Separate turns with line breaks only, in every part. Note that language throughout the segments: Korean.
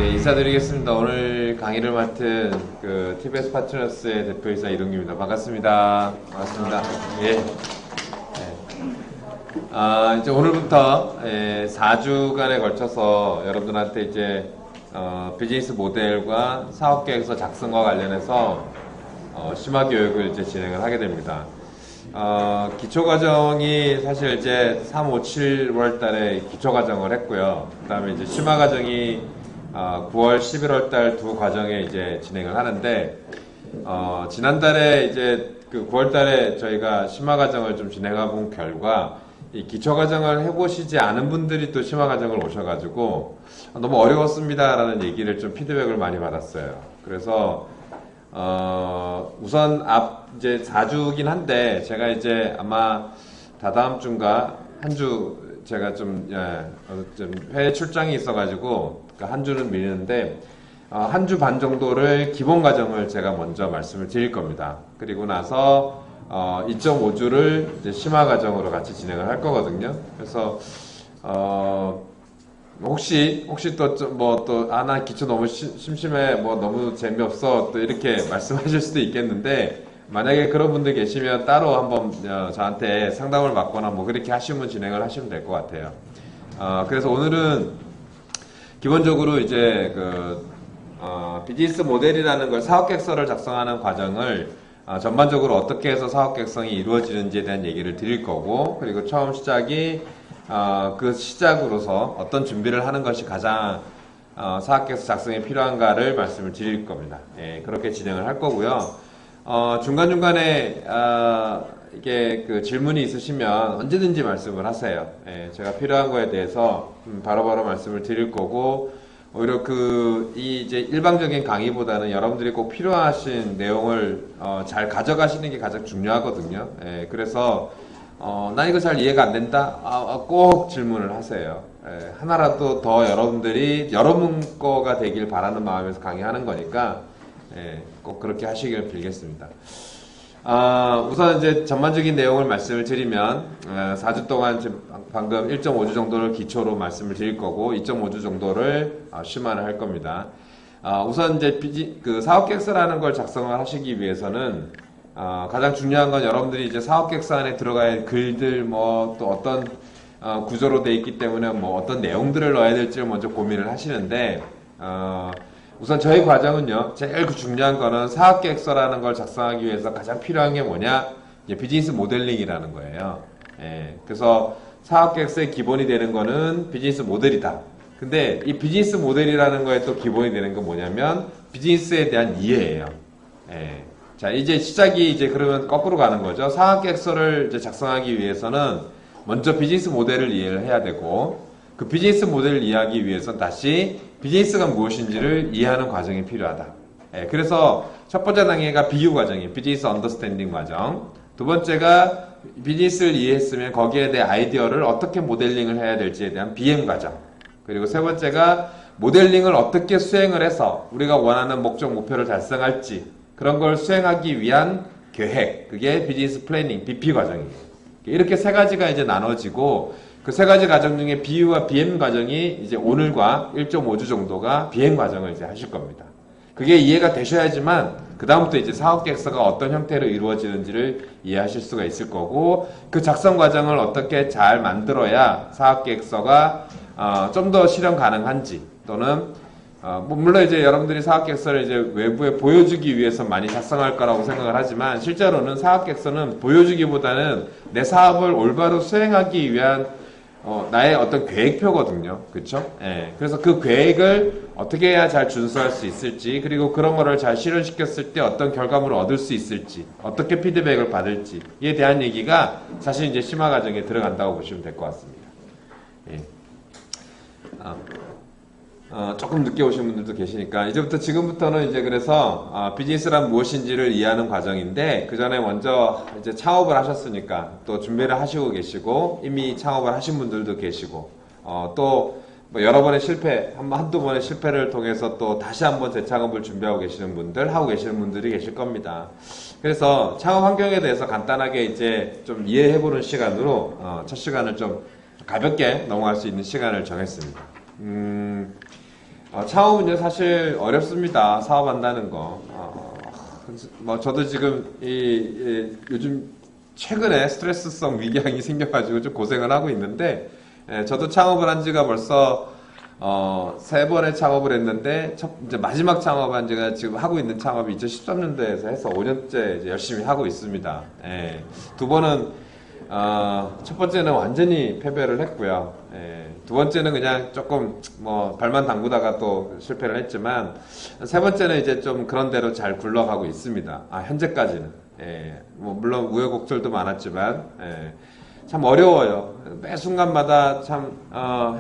예, 인사드리겠습니다. 오늘 강의를 맡은 그 TBS 파트너스의 대표이사 이동규입니다. 반갑습니다. 반갑습니다. 예. 이제 오늘부터 4주간에 걸쳐서 여러분들한테 이제 비즈니스 모델과 사업 계획서 작성과 관련해서 심화 교육을 이제 진행을 하게 됩니다. 기초 과정이 사실 이제 3, 5, 7월 달에 기초 과정을 했고요. 그 다음에 이제 심화 과정이 9월, 11월 달 두 과정에 이제 진행을 하는데, 지난달에 이제 그 9월 달에 저희가 심화 과정을 좀 진행해 본 결과, 이 기초 과정을 해보시지 않은 분들이 또 심화 과정을 오셔가지고, 너무 어려웠습니다라는 얘기를 좀 피드백을 많이 받았어요. 그래서, 우선 이제 4주긴 한데, 제가 이제 아마 다다음 주인가 한 주 제가 좀 해외 출장이 있어가지고, 한 주는 밀리는데, 한 주 반 정도를 기본 과정을 제가 먼저 말씀을 드릴 겁니다. 그리고 나서 2.5주를 이제 심화 과정으로 같이 진행을 할 거거든요. 그래서 혹시 나 기초 너무 심심해, 너무 재미없어, 또 이렇게 말씀하실 수도 있겠는데, 만약에 그런 분들 계시면 따로 한번 저한테 상담을 받거나 그렇게 하시면 진행을 하시면 될 것 같아요. 그래서 오늘은 기본적으로 이제 비즈니스 모델이라는 걸 사업계획서를 작성하는 과정을 전반적으로 어떻게 해서 사업계획성이 이루어지는지에 대한 얘기를 드릴 거고, 그리고 처음 시작이 그 시작으로서 어떤 준비를 하는 것이 가장 사업계획서 작성에 필요한가를 말씀을 드릴 겁니다. 예, 그렇게 진행을 할 거고요. 중간중간에 이게 질문이 있으시면 언제든지 말씀을 하세요. 예, 제가 필요한 거에 대해서 바로바로 말씀을 드릴 거고, 오히려 이제 일방적인 강의보다는 여러분들이 꼭 필요하신 내용을 잘 가져가시는 게 가장 중요하거든요. 예, 그래서 나 이거 잘 이해가 안 된다? 꼭 질문을 하세요. 예, 하나라도 더 여러분들이 여러분 거가 되길 바라는 마음에서 강의하는 거니까 꼭 그렇게 하시길 빌겠습니다. 우선 이제 전반적인 내용을 말씀을 드리면 4주 동안 방금 1.5주 정도를 기초로 말씀을 드릴 거고 2.5주 정도를 심화를 할 겁니다. 우선 이제 사업계획서라는 걸 작성을 하시기 위해서는 가장 중요한 건 여러분들이 이제 사업계획서 안에 들어가야 할 글들 또 어떤 구조로 되어 있기 때문에 어떤 내용들을 넣어야 될지를 먼저 고민을 하시는데 우선 저희 과정은요, 제일 중요한 거는 사업계획서라는 걸 작성하기 위해서 가장 필요한 게 뭐냐? 이제 비즈니스 모델링이라는 거예요. 예, 그래서 사업계획서의 기본이 되는 거는 비즈니스 모델이다. 근데 이 비즈니스 모델이라는 거에 또 기본이 되는 건 뭐냐면 비즈니스에 대한 이해예요. 예. 자, 이제 시작이 이제 그러면 거꾸로 가는 거죠. 사업계획서를 이제 작성하기 위해서는 먼저 비즈니스 모델을 이해를 해야 되고, 그 비즈니스 모델을 이해하기 위해서는 다시 비즈니스가 무엇인지를 이해하는 과정이 필요하다. 예, 그래서 첫 번째 단계가 비유 과정이에요. 비즈니스 언더스탠딩 과정. 두 번째가 비즈니스를 이해했으면 거기에 대해 아이디어를 어떻게 모델링을 해야 될지에 대한 BM 과정. 그리고 세 번째가 모델링을 어떻게 수행을 해서 우리가 원하는 목적, 목표를 달성할지 그런 걸 수행하기 위한 계획. 그게 비즈니스 플래닝, BP 과정이에요. 이렇게 세 가지가 이제 나눠지고 그 세 가지 과정 중에 비유와 BM 과정이 이제 오늘과 1.5주 정도가 BM 과정을 이제 하실 겁니다. 그게 이해가 되셔야지만 그다음부터 이제 사업계획서가 어떤 형태로 이루어지는지를 이해하실 수가 있을 거고, 그 작성 과정을 어떻게 잘 만들어야 사업계획서가 좀 더 실현 가능한지, 또는 물론 이제 여러분들이 사업계획서를 이제 외부에 보여주기 위해서 많이 작성할 거라고 생각을 하지만, 실제로는 사업계획서는 보여주기보다는 내 사업을 올바로 수행하기 위한 나의 어떤 계획표거든요. 그쵸? 예. 그래서 그 계획을 어떻게 해야 잘 준수할 수 있을지, 그리고 그런 거를 잘 실현시켰을 때 어떤 결과물을 얻을 수 있을지, 어떻게 피드백을 받을지에 대한 얘기가 사실 이제 심화 과정에 들어간다고 보시면 될 것 같습니다. 예. 조금 늦게 오신 분들도 계시니까 지금부터는 이제 그래서 비즈니스란 무엇인지를 이해하는 과정인데, 그 전에 먼저 이제 창업을 하셨으니까 또 준비를 하시고 계시고 이미 창업을 하신 분들도 계시고 또 뭐 여러 번의 실패, 한두 번의 실패를 통해서 또 다시 한번 재창업을 준비하고 계시는 분들, 하고 계시는 분들이 계실 겁니다. 그래서 창업 환경에 대해서 간단하게 이제 좀 이해해보는 시간으로 첫 시간을 좀 가볍게 넘어갈 수 있는 시간을 정했습니다. 창업은요 사실 어렵습니다. 사업한다는 거. 뭐 저도 지금 요즘 최근에 스트레스성 위궤양이 생겨가지고 좀 고생을 하고 있는데, 저도 창업을 한 지가 벌써 3번의 창업을 했는데 이제 마지막 창업한 지가 지금 하고 있는 창업이 2013년도에서 해서 5년째 이제 열심히 하고 있습니다. 2번은 첫 번째는 완전히 패배를 했고요. 두 번째는 그냥 조금 뭐 발만 담그다가 또 실패를 했지만, 세 번째는 이제 좀 그런 대로 잘 굴러가고 있습니다. 현재까지는. 뭐 물론 우여곡절도 많았지만 참 어려워요. 매 순간마다 참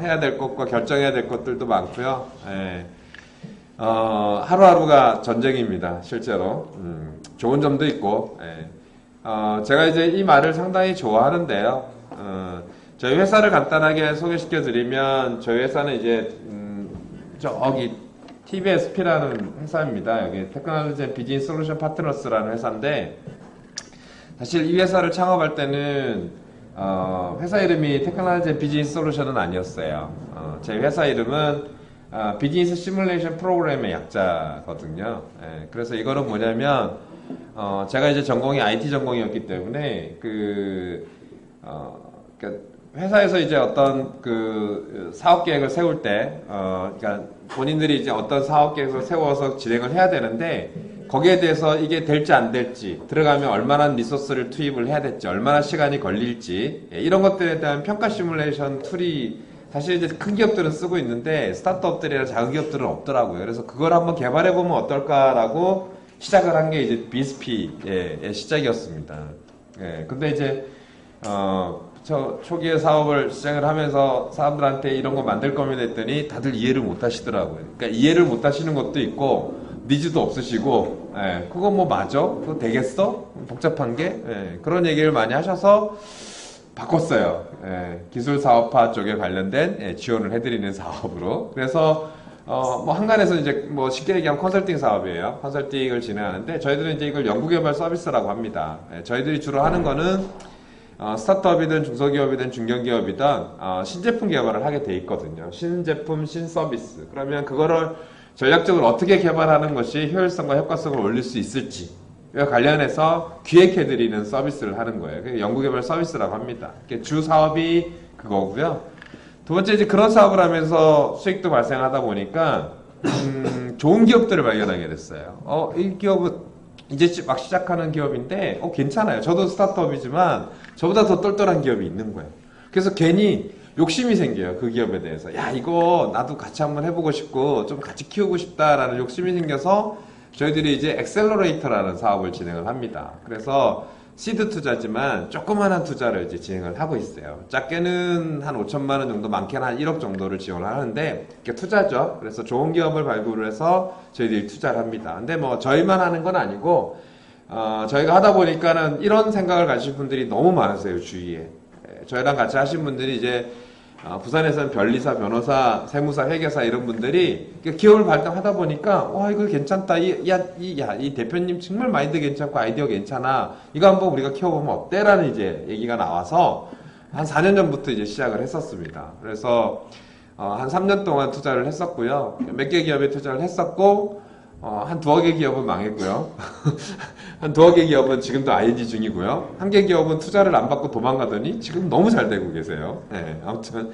해야 될 것과 결정해야 될 것들도 많고요. 하루하루가 전쟁입니다. 실제로. 좋은 점도 있고. 제가 이제 이 말을 상당히 좋아하는데요. 저희 회사를 간단하게 소개시켜 드리면, 저희 회사는 이제 저기 TBSP라는 회사입니다. 여기 테크놀로지 앤 비즈니스 솔루션 파트너스라는 회사인데, 사실 이 회사를 창업할 때는 회사 이름이 테크놀로지 앤 비즈니스 솔루션은 아니었어요. 제 회사 이름은 비즈니스 시뮬레이션 프로그램의 약자거든요. 그래서 이거는 뭐냐면, 제가 이제 전공이 IT 전공이었기 때문에 회사에서 이제 어떤 사업 계획을 세울 때, 그러니까 본인들이 이제 어떤 사업 계획을 세워서 진행을 해야 되는데, 거기에 대해서 이게 될지 안 될지, 들어가면 얼마나 리소스를 투입을 해야 될지, 얼마나 시간이 걸릴지, 이런 것들에 대한 평가 시뮬레이션 툴이 사실 이제 큰 기업들은 쓰고 있는데 스타트업들이나 작은 기업들은 없더라고요. 그래서 그걸 한번 개발해 보면 어떨까라고 시작을 한 게 이제 BSP의 시작이었습니다. 근데 이제 초기에 사업을 시작을 하면서 사람들한테 이런 거 만들 거면 했더니 다들 이해를 못 하시더라고요. 그러니까 이해를 못 하시는 것도 있고, 니즈도 없으시고, 그거 뭐 맞아? 그거 되겠어? 복잡한 게? 그런 얘기를 많이 하셔서 바꿨어요. 기술 사업화 쪽에 관련된 지원을 해드리는 사업으로. 그래서 뭐 한간에서 이제 뭐 쉽게 얘기하면 컨설팅 사업이에요. 컨설팅을 진행하는데, 저희들은 이제 이걸 연구개발 서비스라고 합니다. 저희들이 주로 하는 거는 스타트업이든 중소기업이든 중견기업이든 신제품 개발을 하게 돼 있거든요. 신제품, 신서비스. 그러면 그거를 전략적으로 어떻게 개발하는 것이 효율성과 효과성을 올릴 수 있을지 관련해서 기획해드리는 서비스를 하는 거예요. 그게 연구개발 서비스라고 합니다. 주 사업이 그거고요. 두 번째, 이제 그런 사업을 하면서 수익도 발생하다 보니까 좋은 기업들을 발견하게 됐어요. 이 기업은 이제 막 시작하는 기업인데 괜찮아요. 저도 스타트업이지만 저보다 더 똘똘한 기업이 있는 거예요. 그래서 괜히 욕심이 생겨요. 그 기업에 대해서. 야, 이거 나도 같이 한번 해보고 싶고 좀 같이 키우고 싶다라는 욕심이 생겨서 저희들이 이제 엑셀러레이터라는 사업을 진행을 합니다. 그래서 시드 투자지만 조그마한 투자를 이제 진행을 하고 있어요. 작게는 한 5천만 원 정도, 많게는 한 1억 정도를 지원을 하는데, 이게 투자죠. 그래서 좋은 기업을 발굴을 해서 저희들이 투자를 합니다. 근데 뭐 저희만 하는 건 아니고, 저희가 하다 보니까는 이런 생각을 가지신 분들이 너무 많으세요, 주위에. 저희랑 같이 하신 분들이 이제 부산에서는 변리사, 변호사, 세무사, 회계사 이런 분들이 기업을 발달하다 보니까 와, 이거 괜찮다. 이 대표님 정말 마인드 괜찮고 아이디어 괜찮아. 이거 한번 우리가 키워보면 어때? 라는 이제 얘기가 나와서 한 4년 전부터 이제 시작을 했었습니다. 그래서 한 3년 동안 투자를 했었고요. 몇 개 기업에 투자를 했었고, 한 2억 개 기업은 망했고요. 한 2억 개 기업은 지금도 ING 중이고요. 한 개 기업은 투자를 안 받고 도망가더니 지금 너무 잘 되고 계세요. 아무튼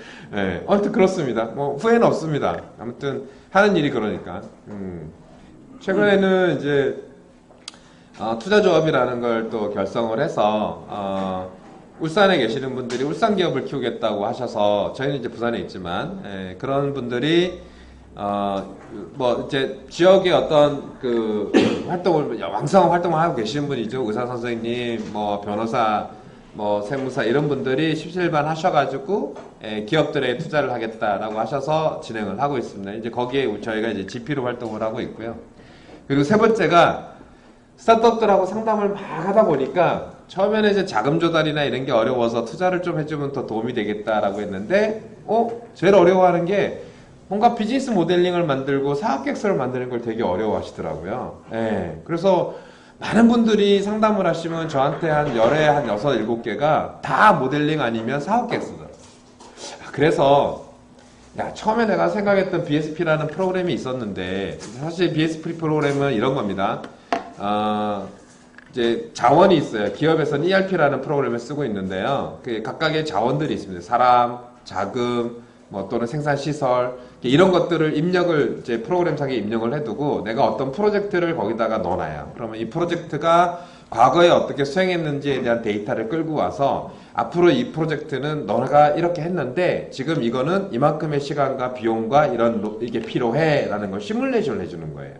그렇습니다. 뭐 후회는 없습니다. 아무튼 하는 일이 그러니까. 최근에는 이제 투자조합이라는 걸 또 결성을 해서 울산에 계시는 분들이 울산 기업을 키우겠다고 하셔서, 저희는 이제 부산에 있지만 그런 분들이 뭐 이제 지역의 어떤 활동을 왕성한 활동을 하고 계시는 분이죠. 의사 선생님, 뭐 변호사, 뭐 세무사 이런 분들이 십시일반 하셔가지고 기업들에 투자를 하겠다라고 하셔서 진행을 하고 있습니다. 이제 거기에 저희가 이제 GP로 활동을 하고 있고요. 그리고 세 번째가 스타트업들하고 상담을 막 하다 보니까 처음에는 이제 자금 조달이나 이런 게 어려워서 투자를 좀 해주면 더 도움이 되겠다라고 했는데, 제일 어려워하는 게 뭔가 비즈니스 모델링을 만들고 사업계획서를 만드는 걸 되게 어려워하시더라고요. 예. 그래서 많은 분들이 상담을 하시면 저한테 한 열에 한 6, 7개가 다 모델링 아니면 사업계획서다. 그래서 처음에 내가 생각했던 BSP라는 프로그램이 있었는데 사실 BSP 프로그램은 이런 겁니다. 이제 자원이 있어요. 기업에서는 ERP라는 프로그램을 쓰고 있는데요. 그 각각의 자원들이 있습니다. 사람, 자금, 뭐 또는 생산 시설 이런 것들을 입력을 이제 프로그램상에 입력을 해두고 내가 어떤 프로젝트를 거기다가 넣어놔요. 그러면 이 프로젝트가 과거에 어떻게 수행했는지에 대한 데이터를 끌고 와서 앞으로 이 프로젝트는 너가 이렇게 했는데 지금 이거는 이만큼의 시간과 비용과 이게 필요해 라는 걸 시뮬레이션을 해주는 거예요.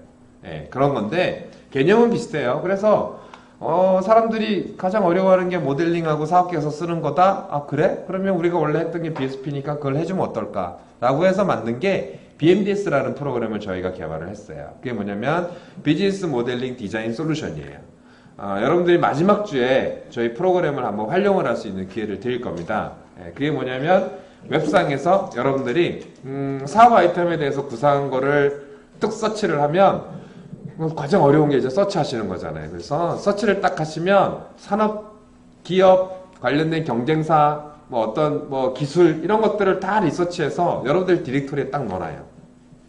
예, 그런 건데 개념은 비슷해요. 그래서 사람들이 가장 어려워하는 게 모델링하고 사업계획서 쓰는 거다? 아, 그래? 그러면 우리가 원래 했던 게 BSP니까 그걸 해주면 어떨까? 라고 해서 만든 게 BMDS라는 프로그램을 저희가 개발을 했어요. 그게 뭐냐면 비즈니스 모델링 디자인 솔루션이에요. 여러분들이 마지막 주에 저희 프로그램을 한번 활용을 할 수 있는 기회를 드릴 겁니다. 그게 뭐냐면 웹상에서 여러분들이 사업 아이템에 대해서 구상한 거를 뚝 서치를 하면 가장 어려운 게 이제 서치 하시는 거잖아요. 그래서 서치를 딱 하시면 산업, 기업, 관련된 경쟁사, 어떤 기술 이런 것들을 다 리서치해서 여러분들 디렉토리에 딱 넣어놔요.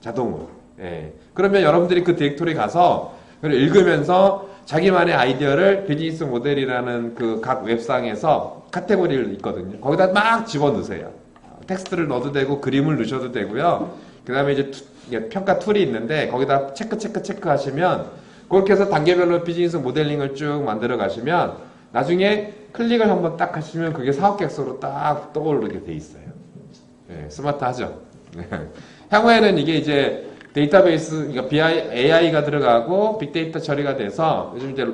자동으로. 예. 그러면 여러분들이 그 디렉토리 가서 그걸 읽으면서 자기만의 아이디어를 비즈니스 모델이라는 그 각 웹상에서 카테고리를 있거든요. 거기다 막 집어넣으세요. 텍스트를 넣어도 되고 그림을 넣으셔도 되고요. 그 다음에 이제 평가 툴이 있는데 거기다 체크 하시면 그렇게 해서 단계별로 비즈니스 모델링을 쭉 만들어 가시면 나중에 클릭을 한번 딱 하시면 그게 사업계획서로 딱 떠오르게 돼 있어요. 네, 스마트하죠. 향후에는 이게 이제 데이터베이스, 그러니까 AI가 들어가고 빅데이터 처리가 돼서 요즘 이제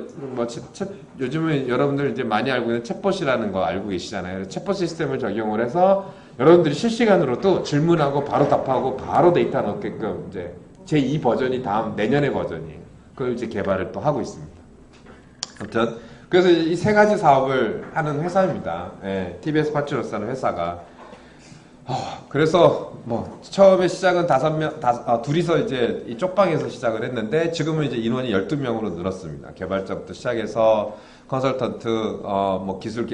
요즘은 여러분들 이제 많이 알고 있는 챗봇이라는 거 알고 계시잖아요. 챗봇 시스템을 적용을 해서 여러분들이 실시간으로도 질문하고 바로 답하고 바로 데이터 넣게끔 이제 제2 버전이 다음 내년의 버전이에요. 그걸 이제 개발을 또 하고 있습니다. 아무튼 그래서 이 세 가지 사업을 하는 회사입니다. 예, TBS 파트너스라는 회사가. 그래서 처음에 시작은 둘이서 이제 이 쪽방에서 시작을 했는데 지금은 이제 인원이 12명으로 늘었습니다. 개발자부터 시작해서 컨설턴트, 기술,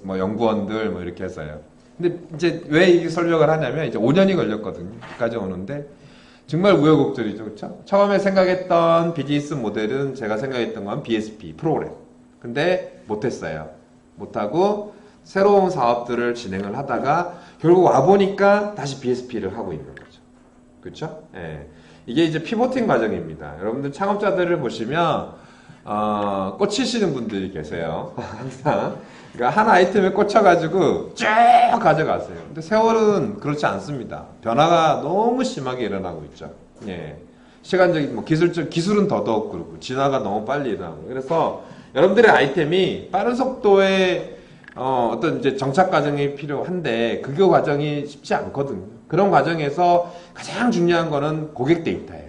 연구원들 이렇게 해서요. 근데 이제 왜 이 설명을 하냐면 이제 5년이 걸렸거든요. 여기까지 오는데 정말 우여곡절이죠. 그렇죠? 처음에 생각했던 비즈니스 모델은 제가 생각했던 건 BSP 프로그램. 근데 못했어요. 못하고 새로운 사업들을 진행을 하다가 결국 와보니까 다시 BSP를 하고 있는 거죠. 그렇죠? 예. 이게 이제 피보팅 과정입니다. 여러분들 창업자들을 보시면 꽂히시는 분들이 계세요. 항상. 그러니까 한 아이템에 꽂혀가지고 쭉 가져가세요. 근데 세월은 그렇지 않습니다. 변화가 너무 심하게 일어나고 있죠. 예. 시간적인, 기술은 더더욱 그렇고, 진화가 너무 빨리 일어나고. 그래서 여러분들의 아이템이 빠른 속도의 어떤 이제 정착 과정이 필요한데, 그 과정이 쉽지 않거든요. 그런 과정에서 가장 중요한 거는 고객 데이터예요.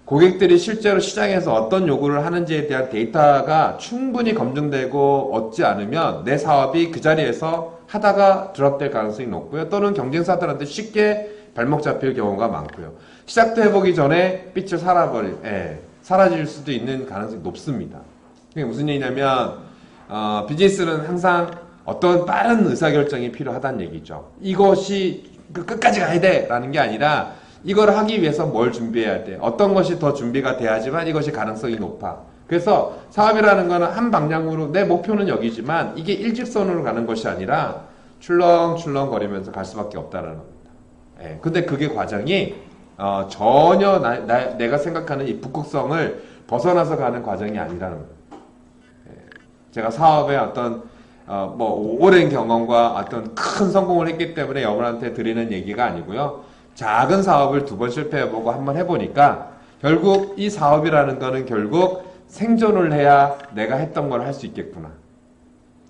고객들이 실제로 시장에서 어떤 요구를 하는지에 대한 데이터가 충분히 검증되고 얻지 않으면 내 사업이 그 자리에서 하다가 드롭될 가능성이 높고요. 또는 경쟁사들한테 쉽게 발목 잡힐 경우가 많고요. 시작도 해보기 전에 빛을 사라질 수도 있는 가능성이 높습니다. 그게 무슨 얘기냐면 비즈니스는 항상 어떤 빠른 의사결정이 필요하다는 얘기죠. 이것이 끝까지 가야 돼 라는 게 아니라 이걸 하기 위해서 뭘 준비해야 돼. 어떤 것이 더 준비가 돼야지만 이것이 가능성이 높아. 그래서 사업이라는 거는 한 방향으로 내 목표는 여기지만 이게 일직선으로 가는 것이 아니라 출렁출렁 거리면서 갈 수밖에 없다는 겁니다. 예, 근데 그게 과정이 전혀 내가 생각하는 이 북극성을 벗어나서 가는 과정이 아니라는 겁니다. 예, 제가 사업에 어떤 오랜 경험과 어떤 큰 성공을 했기 때문에 여러분한테 드리는 얘기가 아니고요. 작은 사업을 2번 실패해보고 한번 해보니까 결국 이 사업이라는 거는 결국 생존을 해야 내가 했던 걸 할 수 있겠구나.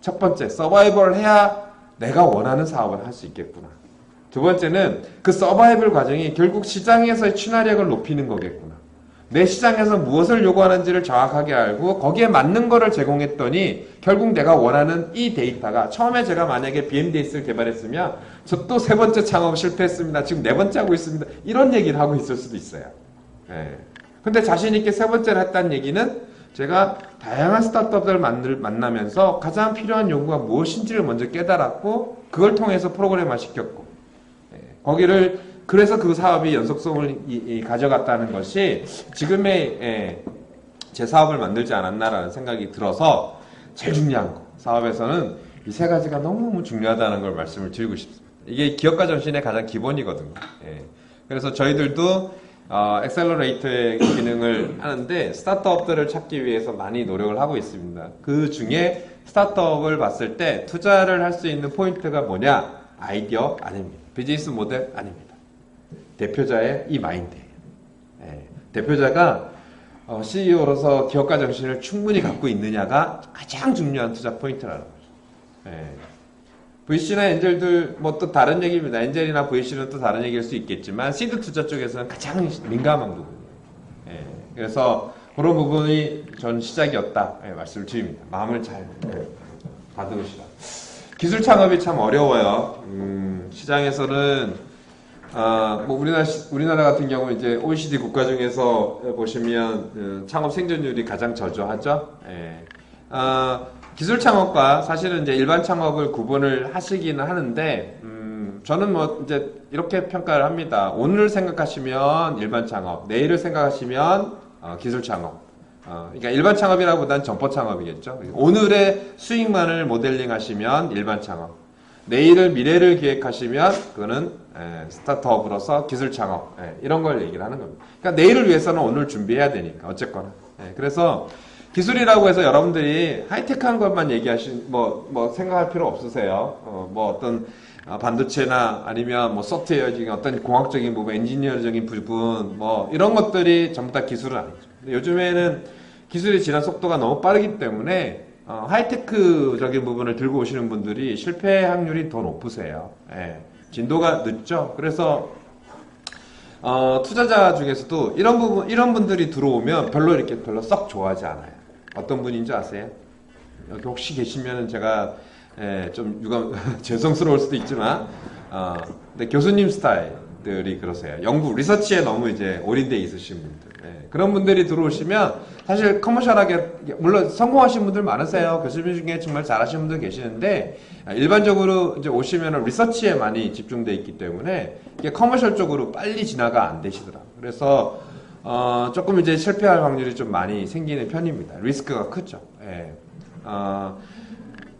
첫 번째, 서바이벌을 해야 내가 원하는 사업을 할 수 있겠구나. 두 번째는 그 서바이벌 과정이 결국 시장에서의 친화력을 높이는 거겠구나. 내 시장에서 무엇을 요구하는지를 정확하게 알고 거기에 맞는 거를 제공했더니 결국 내가 원하는 이 데이터가 처음에 제가 만약에 BMDS를 개발했으면 저 또 세 번째 창업 실패했습니다. 지금 네 번째 하고 있습니다. 이런 얘기를 하고 있을 수도 있어요. 예. 근데 자신 있게 세 번째를 했다는 얘기는 제가 다양한 스타트업들을 만나면서 가장 필요한 요구가 무엇인지를 먼저 깨달았고 그걸 통해서 프로그램화 시켰고 거기를 그래서 그 사업이 연속성을 가져갔다는 것이 지금의 제 사업을 만들지 않았나라는 생각이 들어서 제일 중요한 거 사업에서는 이 세 가지가 너무너무 중요하다는 걸 말씀을 드리고 싶습니다. 이게 기업가 정신의 가장 기본이거든요. 그래서 저희들도 엑셀러레이터의 기능을 하는데 스타트업들을 찾기 위해서 많이 노력을 하고 있습니다. 그 중에 스타트업을 봤을 때 투자를 할 수 있는 포인트가 뭐냐? 아이디어 아닙니다. 비즈니스 모델 아닙니다. 대표자의 이 마인드예요. 대표자가 CEO로서 기업가 정신을 충분히 갖고 있느냐가 가장 중요한 투자 포인트라는 거죠. VC나 엔젤들 뭐 또 다른 얘기입니다. 엔젤이나 VC는 또 다른 얘기일 수 있겠지만 시드 투자 쪽에서는 가장 민감한 부분이에요. 그래서 그런 부분이 전 시작이었다 말씀을 드립니다. 마음을 잘 받으시라. 기술 창업이 참 어려워요. 시장에서는 뭐 우리나라 같은 경우 이제 OECD 국가 중에서 보시면 창업 생존율이 가장 저조하죠. 기술 창업과 사실은 이제 일반 창업을 구분을 하시기는 하는데, 저는 뭐 이제 이렇게 평가를 합니다. 오늘을 생각하시면 일반 창업, 내일을 생각하시면 기술 창업. 그러니까 일반 창업이라기보다는 점포 창업이겠죠. 오늘의 수익만을 모델링 하시면 일반 창업. 내일을 미래를 기획하시면 그거는 스타트업으로서 기술 창업 이런 걸 얘기를 하는 겁니다. 그러니까 내일을 위해서는 오늘 준비해야 되니까 어쨌거나. 그래서 기술이라고 해서 여러분들이 하이테크한 것만 뭐 생각할 필요 없으세요. 뭐 어떤 반도체나 아니면 뭐 소프트웨어적인 어떤 공학적인 부분, 엔지니어적인 부분, 뭐 이런 것들이 전부 다 기술은 아니죠. 요즘에는 기술이 진화 속도가 너무 빠르기 때문에 하이테크적인 부분을 들고 오시는 분들이 실패 확률이 더 높으세요. 진도가 늦죠. 그래서 투자자 중에서도 이런 분들이 들어오면 별로 썩 좋아하지 않아요. 어떤 분인지 아세요? 여기 혹시 계시면 제가 좀 죄송스러울 수도 있지만, 근데 교수님 스타일들이 그러세요. 연구, 리서치에 너무 이제 올인되어 있으신 분들. 그런 분들이 들어오시면 사실 커머셜하게, 물론 성공하신 분들 많으세요. 교수님 중에 정말 잘하시는 분들 계시는데, 일반적으로 이제 오시면 리서치에 많이 집중되어 있기 때문에 이게 커머셜 쪽으로 빨리 진화가 안 되시더라고요. 그래서 조금 이제 실패할 확률이 좀 많이 생기는 편입니다. 리스크가 크죠.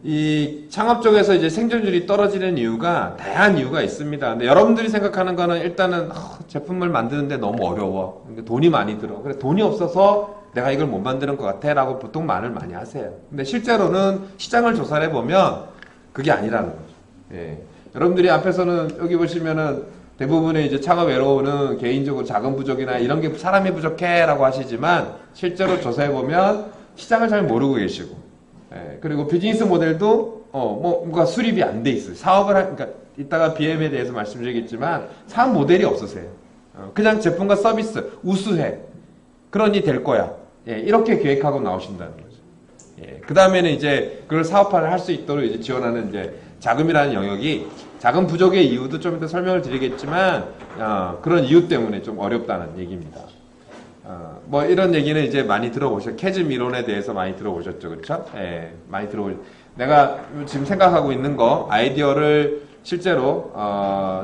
이 창업 쪽에서 이제 생존율이 떨어지는 이유가 다양한 이유가 있습니다. 근데 여러분들이 생각하는 거는 일단은 제품을 만드는데 너무 어려워. 돈이 많이 들어. 그래 돈이 없어서 내가 이걸 못 만드는 것 같아 라고 보통 말을 많이 하세요. 근데 실제로는 시장을 조사를 해보면 그게 아니라는 거죠. 여러분들이 앞에서는 여기 보시면은 대부분의 이제 창업 외로우는 개인적으로 자금 부족이나 이런 게 사람이 부족해 라고 하시지만 실제로 조사해보면 시장을 잘 모르고 계시고 그리고 비즈니스 모델도 뭔가 수립이 안 돼 있어요. 그러니까 이따가 BM에 대해서 말씀드리겠지만 사업 모델이 없으세요. 그냥 제품과 서비스 우수해. 그러니 될 거야. 이렇게 계획하고 나오신다는 거죠. 그 다음에는 이제 그걸 사업화를 할 수 있도록 이제 지원하는 이제 자금이라는 영역이 자금 부족의 이유도 좀 이따 설명을 드리겠지만 그런 이유 때문에 좀 어렵다는 얘기입니다. 뭐 이런 얘기는 이제 많이 들어보셨죠. 캐즘 이론에 대해서 많이 들어보셨죠, 그렇죠? 많이 내가 지금 생각하고 있는 거 아이디어를 실제로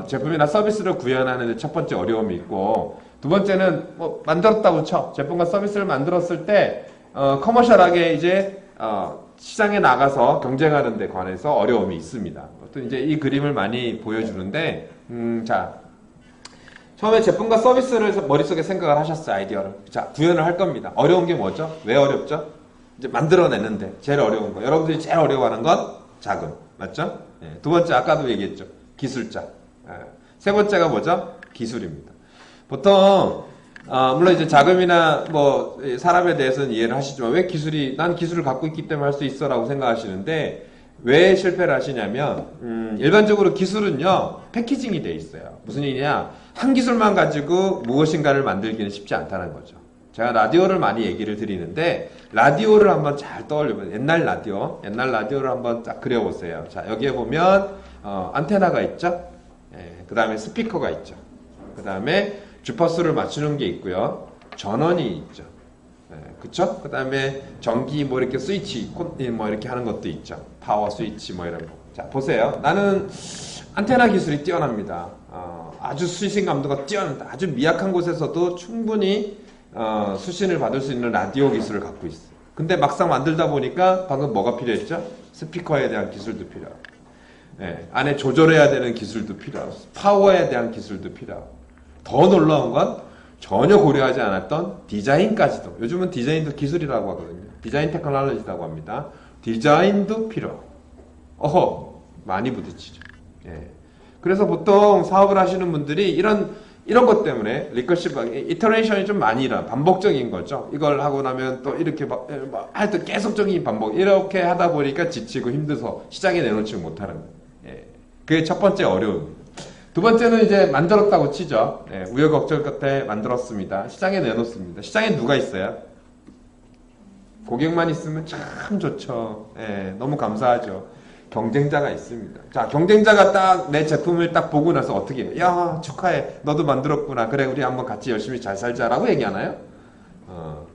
제품이나 서비스를 구현하는 데 첫 번째 어려움이 있고 두 번째는 뭐 만들었다고 쳐. 제품과 서비스를 만들었을 때 커머셜하게 이제 시장에 나가서 경쟁하는 데 관해서 어려움이 있습니다. 또 이제 이 그림을 많이 보여주는데 자. 처음에 제품과 서비스를 머릿속에 생각을 하셨어요, 아이디어를. 자, 구현을 할 겁니다. 어려운 게 뭐죠? 왜 어렵죠? 이제 만들어내는데, 제일 어려운 거. 여러분들이 제일 어려워하는 건 자금. 맞죠? 두 번째, 아까도 얘기했죠. 기술자. 세 번째가 뭐죠? 기술입니다. 보통, 물론 이제 자금이나 뭐, 사람에 대해서는 이해를 하시지만, 난 기술을 갖고 있기 때문에 할 수 있어 라고 생각하시는데, 왜 실패를 하시냐면 일반적으로 기술은요 패키징이 돼 있어요. 무슨 얘기냐, 한 기술만 가지고 무엇인가를 만들기는 쉽지 않다는 거죠. 제가 라디오를 많이 얘기를 드리는데 라디오를 한번 잘 떠올려보세요. 옛날 라디오를 한번 딱 그려보세요. 자, 여기에 보면 안테나가 있죠. 예, 그 다음에 스피커가 있죠. 그 다음에 주파수를 맞추는 게 있고요. 전원이 있죠. 예, 그쵸? 그 다음에 전기 뭐 이렇게 스위치 뭐 이렇게 하는 것도 있죠. 파워 스위치 뭐 이런 거. 자, 보세요. 나는 안테나 기술이 뛰어납니다. 아주 수신 감도가 뛰어난다. 아주 미약한 곳에서도 충분히 수신을 받을 수 있는 라디오 기술을 갖고 있어요. 근데 막상 만들다 보니까 방금 뭐가 필요했죠? 스피커에 대한 기술도 필요하고, 예, 안에 조절해야 되는 기술도 필요하고, 파워에 대한 기술도 필요하고, 더 놀라운 건 전혀 고려하지 않았던 디자인까지도. 요즘은 디자인도 기술이라고 하거든요. 디자인 테크놀로지라고 합니다. 디자인도 필요하고. 많이 부딪히죠. 예. 그래서 보통 사업을 하시는 분들이 이런 것 때문에 리커시브, 이터레이션이 좀 많이 일어나, 반복적인 거죠. 이걸 하고 나면 또 이렇게 하여튼 계속적인 반복, 이렇게 하다 보니까 지치고 힘들어서 시장에 내놓지 못하는 거예요. 예. 그게 첫 번째 어려움. 두 번째는 이제 만들었다고 치죠. 예. 우여곡절 끝에 만들었습니다. 시장에 내놓습니다. 시장에 누가 있어요? 고객만 있으면 참 좋죠. 예. 너무 감사하죠. 경쟁자가 있습니다. 자, 경쟁자가 딱 내 제품을 딱 보고 나서 어떻게 해요? 야, 축하해. 너도 만들었구나. 그래, 우리 한번 같이 열심히 잘 살자라고 얘기하나요?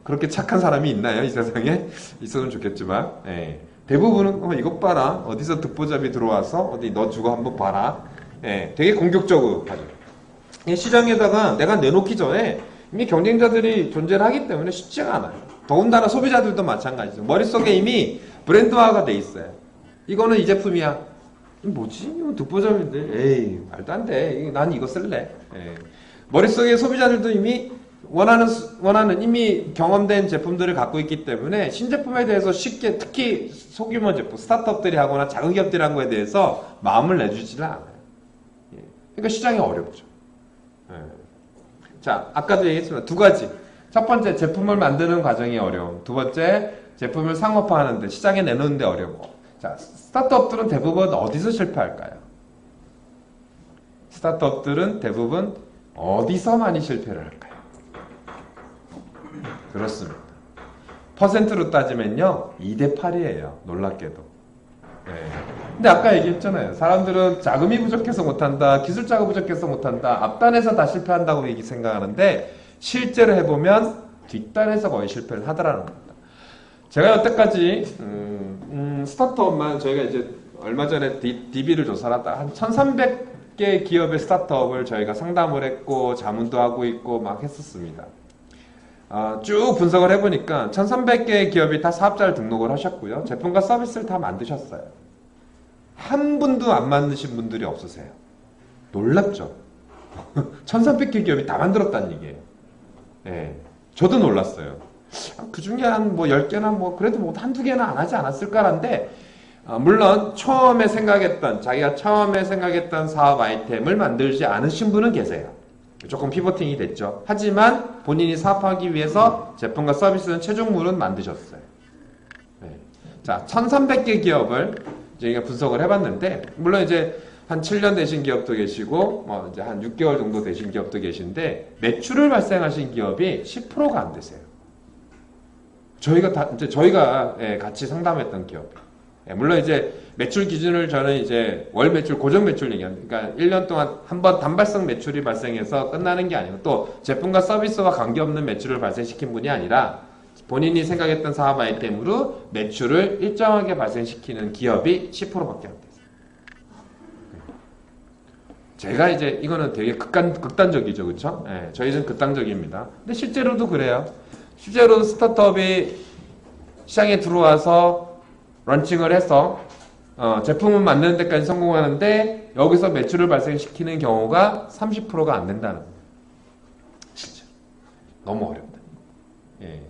그렇게 착한 사람이 있나요? 이 세상에? 있어도 좋겠지만. 예. 대부분은 이것 봐라. 어디서 듣보잡이 들어와서 어디 너 주고 한번 봐라. 예. 되게 공격적으로 하죠. 시장에다가 내가 내놓기 전에 이미 경쟁자들이 존재를 하기 때문에 쉽지가 않아요. 더군다나 소비자들도 마찬가지죠. 머릿속에 이미 브랜드화가 돼 있어요. 이거는 이 제품이야. 뭐지? 이건 독보잡인데. 에이, 말도 안 돼. 난 이거 쓸래. 에이. 머릿속에 소비자들도 이미 원하는 이미 경험된 제품들을 갖고 있기 때문에 신제품에 대해서 쉽게, 특히 소규모 제품, 스타트업들이 하거나 작은 기업들이 한 거에 대해서 마음을 내주지는 않아요. 예. 그러니까 시장이 어렵죠. 예. 자, 아까도 얘기했지만 두 가지. 첫 번째, 제품을 만드는 과정이 어려움. 두 번째, 제품을 상업화하는데, 시장에 내놓는데 어려움. 자, 스타트업들은 대부분 어디서 실패할까요? 스타트업들은 대부분 어디서 많이 실패를 할까요? 그렇습니다. 퍼센트로 따지면요, 2대 8이에요. 놀랍게도. 네. 근데 아까 얘기했잖아요. 사람들은 자금이 부족해서 못한다, 기술자가 부족해서 못한다, 앞단에서 다 실패한다고 생각하는데, 실제로 해보면 뒷단에서 거의 실패를 하더라는 겁니다. 제가 여태까지 스타트업만 저희가 이제 얼마 전에 DB를 조사를 하다 한 1300개 기업의 스타트업을 저희가 상담을 했고 자문도 하고 있고 막 했었습니다. 쭉 분석을 해보니까 1300개의 기업이 다 사업자를 등록을 하셨고요. 제품과 서비스를 다 만드셨어요. 한 분도 안 만드신 분들이 없으세요. 놀랍죠? 1300개 기업이 다 만들었다는 얘기예요. 네, 저도 놀랐어요. 그 중에 한 뭐 10개나 뭐 그래도 뭐 한두 개나 안 하지 않았을까란데, 물론 자기가 처음에 생각했던 사업 아이템을 만들지 않으신 분은 계세요. 조금 피보팅이 됐죠. 하지만 본인이 사업하기 위해서 제품과 서비스는 최종물은 만드셨어요. 네. 자, 1300개 기업을 저희가 분석을 해봤는데, 물론 이제 한 7년 되신 기업도 계시고, 뭐 이제 한 6개월 정도 되신 기업도 계신데, 매출을 발생하신 기업이 10%가 안 되세요. 저희가 같이 상담했던 기업. 물론 이제 매출 기준을 저는 이제 월 매출, 고정 매출 얘기합니다. 그러니까 1년 동안 한번 단발성 매출이 발생해서 끝나는 게 아니고 또 제품과 서비스와 관계없는 매출을 발생시킨 분이 아니라 본인이 생각했던 사업 아이템으로 매출을 일정하게 발생시키는 기업이 10%밖에 안 됐어요. 제가 이제 이거는 되게 극단적이죠, 그렇죠? 네, 저희는 극단적입니다. 근데 실제로도 그래요. 실제로 스타트업이 시장에 들어와서 런칭을 해서 제품을 만드는 데까지 성공하는데 여기서 매출을 발생시키는 경우가 30%가 안 된다는 거예요. 진짜 너무 어렵다. 예.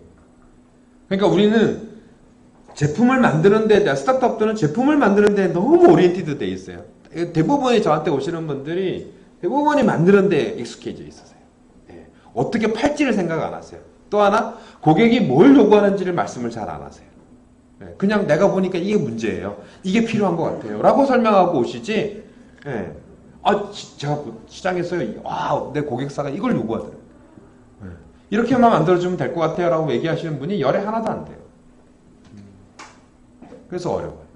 그러니까 우리는 제품을 만드는 데, 스타트업들은 제품을 만드는 데 너무 오리엔티드 돼 있어요. 대부분이 저한테 오시는 분들이 대부분이 만드는 데 익숙해져 있으세요. 예. 어떻게 팔지를 생각 안 하세요. 또 하나, 고객이 뭘 요구하는지를 말씀을 잘 안 하세요. 예. 그냥 내가 보니까 이게 문제예요. 이게 필요한 것 같아요. 라고 설명하고 오시지, 예. 제가 시장에서, 내 고객사가 이걸 요구하더라고요. 예. 이렇게만 만들어주면 될 것 같아요 라고 얘기하시는 분이 열에 하나도 안 돼요. 그래서 어려워요.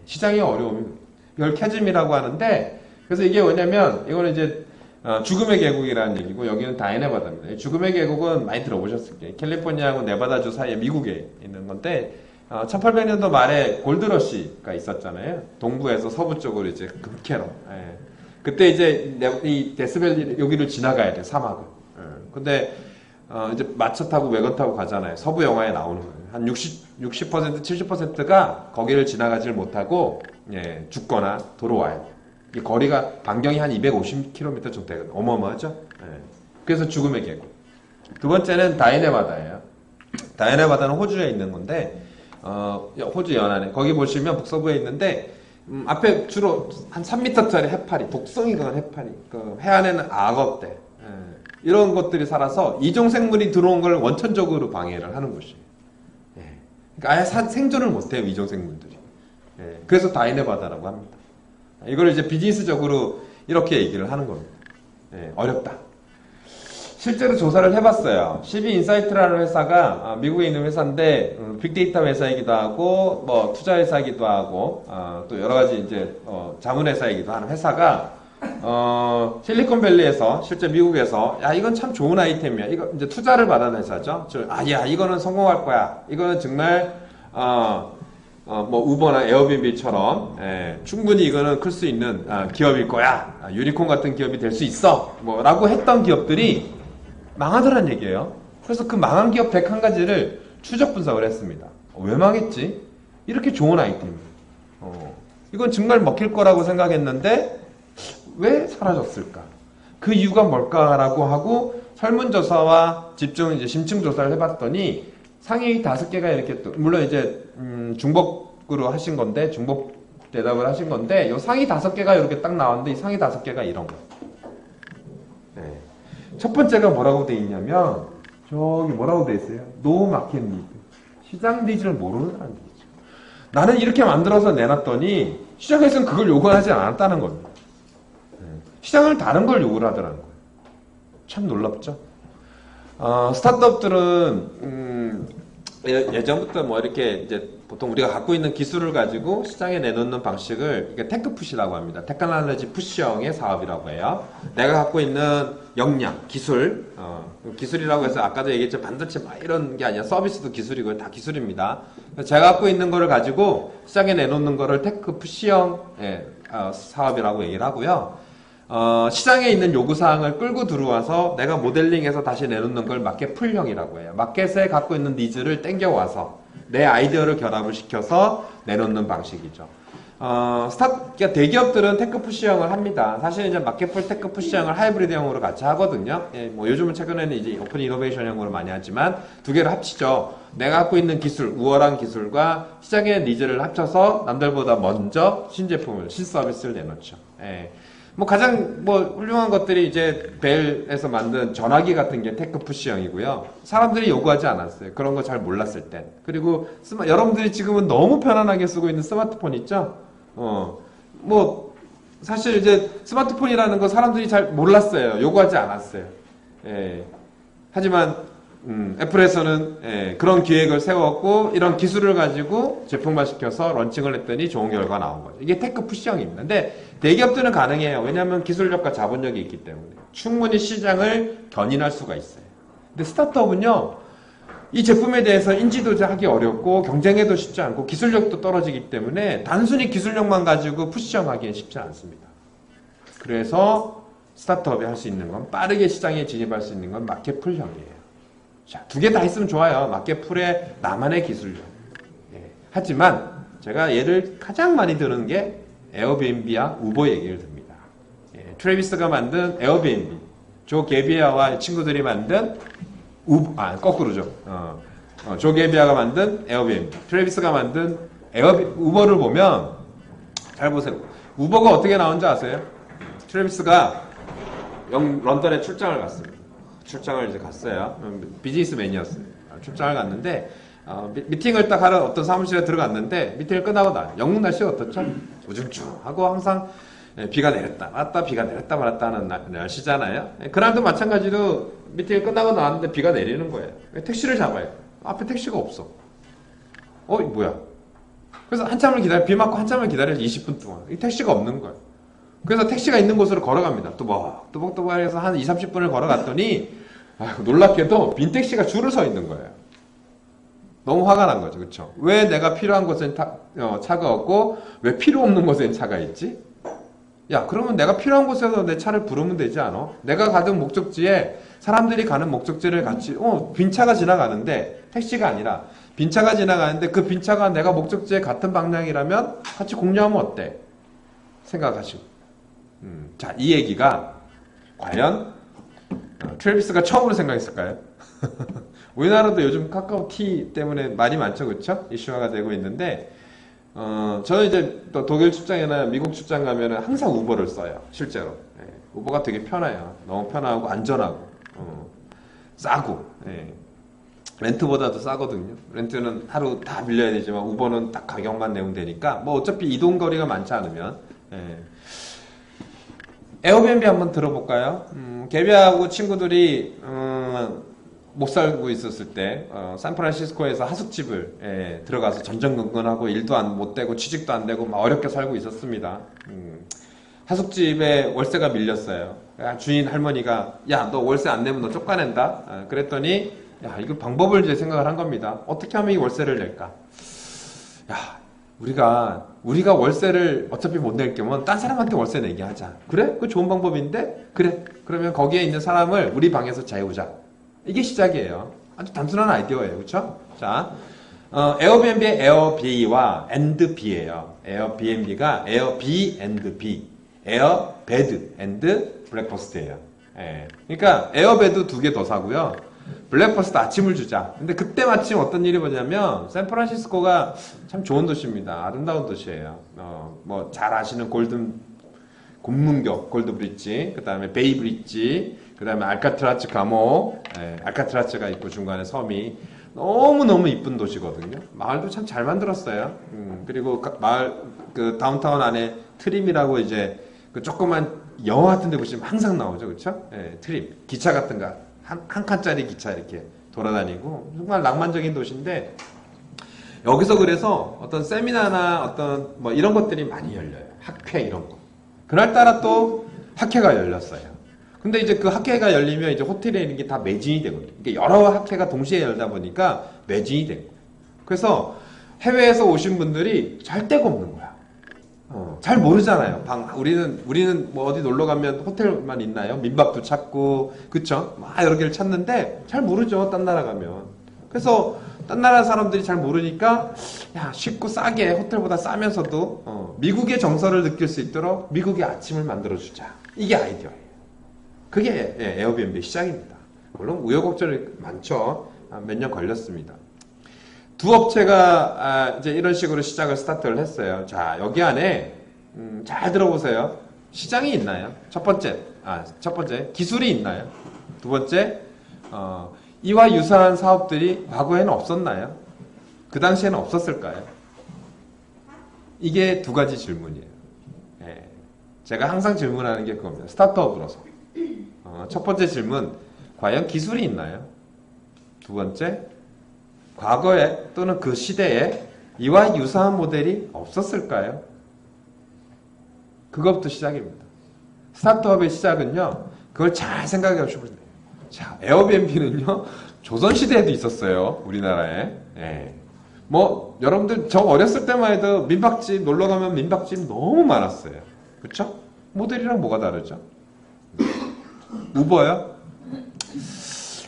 시장이 어려우면 이걸 캐즘이라고 하는데, 그래서 이게 뭐냐면 이거는 이제 죽음의 계곡이라는 얘기고, 여기는 다이네바다입니다. 죽음의 계곡은 많이 들어보셨을 거예요. 캘리포니아하고 네바다주 사이에 미국에 있는 건데 1800년도 말에 골드러시가 있었잖아요. 동부에서 서부 쪽으로 이제 금캐로. 예. 그때 이제 이 데스밸리 여기를 지나가야 돼, 사막을. 예. 근데 이제 마차 타고 외건 타고 가잖아요. 서부 영화에 나오는 거예요. 한 60%, 70%가 거기를 지나가질 못하고 예, 죽거나 돌아와요. 이 거리가 반경이 한 250km 정도 되거든요. 어마어마하죠? 예. 그래서 죽음의 계곡. 두 번째는 다이네바다예요. 다이네바다는 호주에 있는 건데 호주 연안에 거기 보시면 북서부에 있는데 앞에 주로 한 3m짜리 해파리, 독성이 강한 해파리, 그 해안에는 악어떼 이런 것들이 살아서 이종생물이 들어온 걸 원천적으로 방해를 하는 곳이에요. 예. 그러니까 아예 생존을 못해요, 이종생물들이. 예. 그래서 다이네바다라고 합니다. 이걸 이제 비즈니스적으로 이렇게 얘기를 하는 겁니다. 예. 어렵다. 실제로 조사를 해봤어요. CB인사이트라는 회사가 미국에 있는 회사인데 빅데이터 회사이기도 하고 뭐 투자 회사이기도 하고 또 여러 가지 이제 자문 회사이기도 하는 회사가 실리콘밸리에서 실제 미국에서 야 이건 참 좋은 아이템이야. 이거 이제 투자를 받은 회사죠. 야 이거는 성공할 거야. 이거는 정말 뭐 우버나 에어비앤비처럼 충분히 이거는 클 수 있는 기업일 거야. 유니콘 같은 기업이 될 수 있어. 뭐라고 했던 기업들이 망하더란 얘기예요. 그래서 그 망한 기업 101가지를 추적 분석을 했습니다. 왜 망했지? 이렇게 좋은 아이템. 이건 정말 먹힐 거라고 생각했는데 왜 사라졌을까? 그 이유가 뭘까라고 하고 설문조사와 집중 이제 심층 조사를 해봤더니 상위 5개가 이렇게 또 물론 이제 중복으로 하신 건데 중복 대답을 하신 건데 요 상위 5개가 이렇게 딱 나왔는데 이 상위 5개가 이런 거. 네. 첫 번째가 뭐라고 돼 있냐면 저기 뭐라고 돼 있어요? 노 마켓 니드. 시장 니즈를 모르는 사람들이죠. 나는 이렇게 만들어서 내놨더니 시장에서는 그걸 요구하지 않았다는 겁니다. 시장을 다른 걸 요구를 하더라는 거예요. 참 놀랍죠? 스타트업들은 예전부터 뭐 이렇게 이제 보통 우리가 갖고 있는 기술을 가지고 시장에 내놓는 방식을 이게 테크 푸시라고 합니다. 테크놀로지 푸시형의 사업이라고 해요. 내가 갖고 있는 역량, 기술, 기술이라고 해서 아까도 얘기했죠. 반도체 막 이런 게 아니라 서비스도 기술이고요. 다 기술입니다. 제가 갖고 있는 거를 가지고 시장에 내놓는 거를 테크 푸시형 사업이라고 얘기를 하고요. 시장에 있는 요구사항을 끌고 들어와서 내가 모델링해서 다시 내놓는 걸 마켓 풀형이라고 해요. 마켓에 갖고 있는 니즈를 땡겨와서 내 아이디어를 결합을 시켜서 내놓는 방식이죠. 그러니까 대기업들은 테크 푸시형을 합니다. 사실 이제 마켓 풀 테크 푸시형을 하이브리드형으로 같이 하거든요. 예, 뭐 요즘은 최근에는 이제 오픈 이노베이션형으로 많이 하지만 두 개를 합치죠. 내가 갖고 있는 기술, 우월한 기술과 시장의 니즈를 합쳐서 남들보다 먼저 신제품을, 신서비스를 내놓죠. 예. 뭐 가장 뭐 훌륭한 것들이 이제 벨에서 만든 전화기 같은 게 테크 푸시형이고요. 사람들이 요구하지 않았어요. 그런 거 잘 몰랐을 땐. 그리고 여러분들이 지금은 너무 편안하게 쓰고 있는 스마트폰 있죠? 뭐 사실 이제 스마트폰이라는 거 사람들이 잘 몰랐어요. 요구하지 않았어요. 예. 하지만 애플에서는 그런 기획을 세웠고 이런 기술을 가지고 제품화시켜서 런칭을 했더니 좋은 결과가 나온 거죠. 이게 테크 푸시형입니다. 근데 대기업들은 가능해요. 왜냐하면 기술력과 자본력이 있기 때문에 충분히 시장을 견인할 수가 있어요. 근데 스타트업은요, 이 제품에 대해서 인지도 하기 어렵고 경쟁해도 쉽지 않고 기술력도 떨어지기 때문에 단순히 기술력만 가지고 푸시형 하기엔 쉽지 않습니다. 그래서 스타트업이 할 수 있는 건 빠르게 시장에 진입할 수 있는 건 마켓 풀형이에요. 자, 두 개 다 있으면 좋아요. 마켓 풀의 나만의 기술력. 예. 하지만 제가 예를 가장 많이 드는 게 에어비앤비와 우버 얘기를 듭니다. 예. 트래비스가 만든 에어비앤비, 조 게비아와 친구들이 만든 거꾸로죠. 조 게비아가 만든 에어비앤비, 트래비스가 만든 우버를 보면 잘 보세요. 우버가 어떻게 나온지 아세요? 트래비스가 런던에 출장을 갔습니다. 출장을 이제 갔어요. 비즈니스맨이었어요. 출장을 갔는데 미팅을 딱 하러 어떤 사무실에 들어갔는데 미팅을 끝나고 영국 날씨가 어떻죠? 우중충하고 항상 비가 내렸다 말았다 비가 내렸다 말았다 하는 날씨잖아요. 그날도 마찬가지로 미팅이 끝나고 나왔는데 비가 내리는 거예요. 택시를 잡아요. 앞에 택시가 없어. 뭐야. 그래서 한참을 비 맞고 한참을 기다려서 20분 동안 이 택시가 없는 거예요. 그래서 택시가 있는 곳으로 걸어갑니다. 또박또박 해서 한 2, 30분을 걸어갔더니 놀랍게도 빈 택시가 줄을 서 있는 거예요. 너무 화가 난 거죠. 그렇죠? 왜 내가 필요한 곳엔 차가 없고 왜 필요 없는 곳엔 차가 있지? 야, 그러면 내가 필요한 곳에서 내 차를 부르면 되지 않아? 내가 가던 목적지에 사람들이 가는 목적지를 같이 빈 차가 지나가는데 택시가 아니라 빈 차가 지나가는데 그 빈 차가 내가 목적지에 같은 방향이라면 같이 공유하면 어때? 생각하시고 자, 이 얘기가 과연 트래비스가 처음으로 생각했을까요? 우리나라도 요즘 카카오티 때문에 말이 많죠, 그렇죠? 이슈화가 되고 있는데 저는 이제 또 독일 출장이나 미국 출장 가면은 항상 우버를 써요, 실제로. 우버가 되게 편해요. 너무 편하고 안전하고 싸고. 렌트보다도 싸거든요. 렌트는 하루 다 빌려야 되지만 우버는 딱 가격만 내면 되니까 뭐 어차피 이동 거리가 많지 않으면. 에어비앤비 한번 들어볼까요? 개비하고 친구들이 못 살고 있었을 때 샌프란시스코에서 하숙집을 들어가서 전전긍긍하고 일도 못 되고 취직도 안 되고 막 어렵게 살고 있었습니다. 하숙집에 월세가 밀렸어요. 주인 할머니가 야, 너 월세 안 내면 너 쫓아낸다. 그랬더니 야, 이거 방법을 이제 생각을 한 겁니다. 어떻게 하면 이 월세를 낼까? 야, 우리가 월세를 어차피 못 낼 거면 딴 사람한테 월세 내게 하자. 그래? 그거 좋은 방법인데? 그래. 그러면 거기에 있는 사람을 우리 방에서 재우자. 이게 시작이에요. 아주 단순한 아이디어예요. 그렇죠? 자, 에어비앤비의 에어비와 앤드 비예요. 에어비앤비가 에어 비 앤드 비. 에어 베드 앤드 브렉퍼스트예요. 그러니까 에어베드 2개 더 사고요. 블랙퍼스트 아침을 주자. 근데 그때 마침 어떤 일이 뭐냐면 샌프란시스코가 참 좋은 도시입니다. 아름다운 도시예요. 뭐 잘 아시는 곰문교 골드 브릿지, 그 다음에 베이 브릿지, 그 다음에 알카트라츠 감옥, 알카트라츠가 있고 중간에 섬이 너무너무 이쁜 도시거든요. 마을도 참 잘 만들었어요. 그리고 마을 그 다운타운 안에 트림이라고 이제 그 조그만 영화 같은 데 보시면 항상 나오죠. 그렇죠? 트림. 기차 같은 거. 한 칸짜리 기차 이렇게 돌아다니고 정말 낭만적인 도시인데 여기서 그래서 어떤 세미나나 어떤 뭐 이런 것들이 많이 열려요. 학회 이런 거. 그날따라 또 학회가 열렸어요. 근데 이제 그 학회가 열리면 이제 호텔에 있는 게 다 매진이 되거든요. 그러니까 여러 학회가 동시에 열다 보니까 매진이 된 거예요. 그래서 해외에서 오신 분들이 잘 데가 없는 거야. 잘 모르잖아요. 우리는 뭐 어디 놀러 가면 호텔만 있나요? 민박도 찾고, 그쵸? 막 여러 개를 찾는데 잘 모르죠. 딴 나라 가면. 그래서 딴 나라 사람들이 잘 모르니까 야, 쉽고 싸게 호텔보다 싸면서도 미국의 정서를 느낄 수 있도록 미국의 아침을 만들어주자. 이게 아이디어예요. 그게 에어비앤비 시작입니다. 물론 우여곡절이 많죠. 몇 년 걸렸습니다. 두 업체가 이제 이런 식으로 시작을 스타트를 했어요. 자, 여기 안에 잘 들어보세요. 시장이 있나요? 첫 번째 기술이 있나요? 두 번째 이와 유사한 사업들이 과거에는 없었나요? 그 당시에는 없었을까요? 이게 두 가지 질문이에요. 제가 항상 질문하는 게 그겁니다. 스타트업으로서 첫 번째 질문, 과연 기술이 있나요? 두 번째, 과거에 또는 그 시대에 이와 유사한 모델이 없었을까요? 그것부터 시작입니다. 스타트업의 시작은요, 그걸 잘 생각해 보시면 돼요. 자, 에어비앤비는요, 조선시대에도 있었어요, 우리나라에. 뭐, 여러분들, 저 어렸을 때만 해도 민박집, 놀러 가면 민박집 너무 많았어요. 그쵸? 모델이랑 뭐가 다르죠? 우버요?